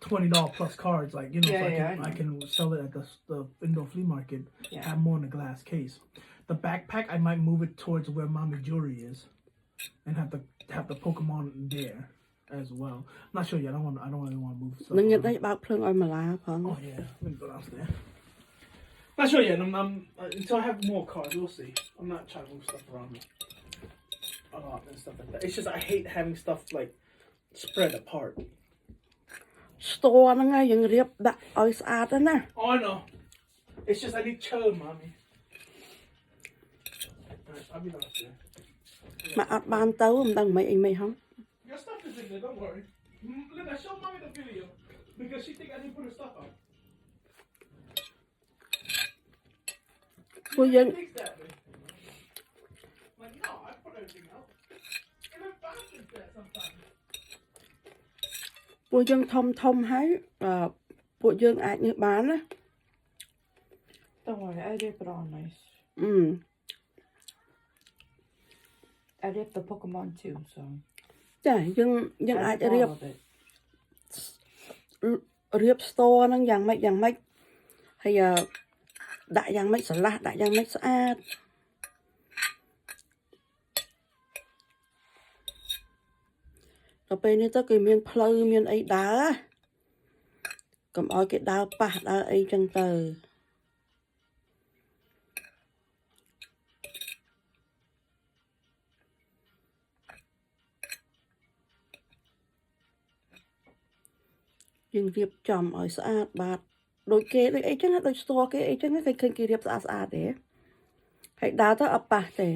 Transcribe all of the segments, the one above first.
$20 plus cards, like you know, so I know. can sell it at the indoor flea market. Have more in a glass case. The backpack, I might move it towards where Mommy Jewelry is, and have the Pokemon there as well. I'm not sure yet. I don't really want to move stuff. នឹងញ៉ាំតែបើកភ្លើងឲ្យម្លាផង Oh yeah, let me go downstairs. Not sure yet. I'm until I have more cards. We'll see. I'm not trying to move stuff around a lot and stuff like that. It's just I hate having stuff like spread apart. store ហ្នឹងហើយយើងរៀបដាក់ឲ្យស្អាតទៅណា Oh, I know. It's just I need chill, mommy. Alright, I'll be downstairs. មកអត់បានទៅមិនដឹងមិនអីមិនហង Your stuff is in there. Don't worry. Linda, show mommy the video because she think I didn't put her stuff out. ពួកយើង Thinks that way. Like no, I put everything out. And my box is there sometimes. ពួកយើងធំហើយពួកយើងអាចញើសបានណា Don't worry, I did it all nice. I did the Pokemon too, so. ចាយើងអាចរៀប all of it. រៀប store ហ្នឹងយ៉ាងម៉េចហើយដាក់យ៉ាងម៉េចស្រឡះដាក់យ៉ាងម៉េចស្អាតដល់ពេលនេះទៅគឺមានផ្លូវមានអីដើរកុំឲ្យគេដើរប៉ះដើរអីចឹងទៅយើងរៀបចំឲ្យស្អាតបាទដូចគេដូចអីចឹងដូច store គេអីចឹងគេឃើញគេរៀបស្អាតទេហើយដើរទៅអត់ប៉ះទេ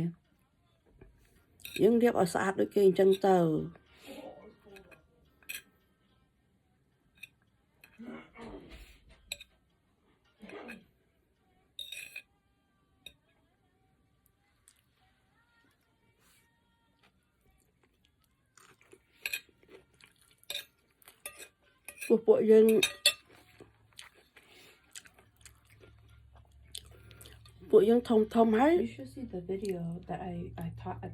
យើងរៀបឲ្យស្អាតដូចគេអញ្ចឹងទៅ ពួកយើង ពួកយើងធំហើយ You should see the video that I taught at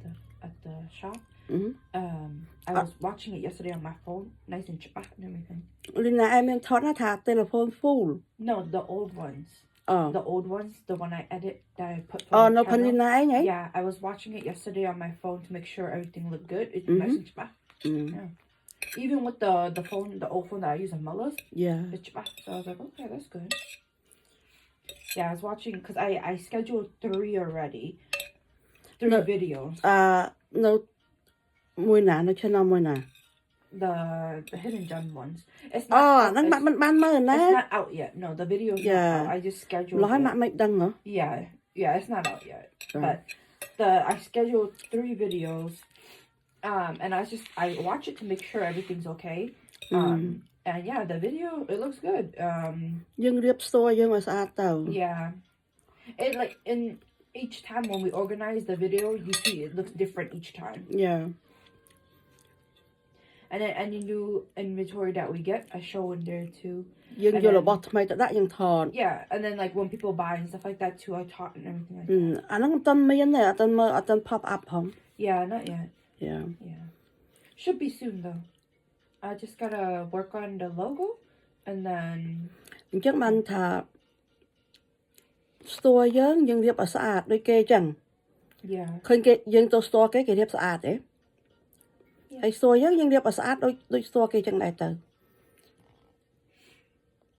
the shop. I was watching it yesterday on my phone, nice and chapa and everything. លីណាឯងមានថតណាថា telephone full No, the old ones. The old ones, the one I edit that I put. No, ផានីណាឯងហ៎ Yeah, I was watching it yesterday on my phone to make sure everything looked good. It's nice and chapa. Yeah. Even with the phone, the old phone that I use on Mullah's. Yeah. It's chapa. So I was like, okay, that's good. Yeah, I was watching because I scheduled 3 already. 3 videos. នៅមួយណានៅ channel មួយណា The hidden gem ones. It's not. ហ្នឹងបាត់មិនបានមើលណា It's not out yet. No, the video is not out. I just scheduled. ឡើយមកមិនដឹងហ៎ Yeah, it's not out yet. But I scheduled 3 videos. And I watch it to make sure everything's okay. And yeah, the video it looks good. យើងរៀប store យើងឲ្យស្អាតទៅ Yeah. It like in each time when we organize the video, you see it looks different each time. Yeah. And then any new inventory that we get, I show in there too. យើងយករបស់ថ្មីទៅដាក់យើងថត Yeah, and then like when people buy and stuff like that too, I taught and everything like that. អាហ្នឹងអត់ទាន់មានទេអត់ទាន់មើលអត់ទាន់ pop up ផង Yeah, not yet. Yeah. Should be soon though. I just gotta work on the logo and then អញ្ចឹងបានថា store យើងរៀបឲ្យស្អាតដូចគេអញ្ចឹង Yeah. ឃើញគេយើងទៅ store គេរៀបស្អាតទេហើយ store យើងរៀបឲ្យស្អាតដូច store គេអញ្ចឹងដែរទៅ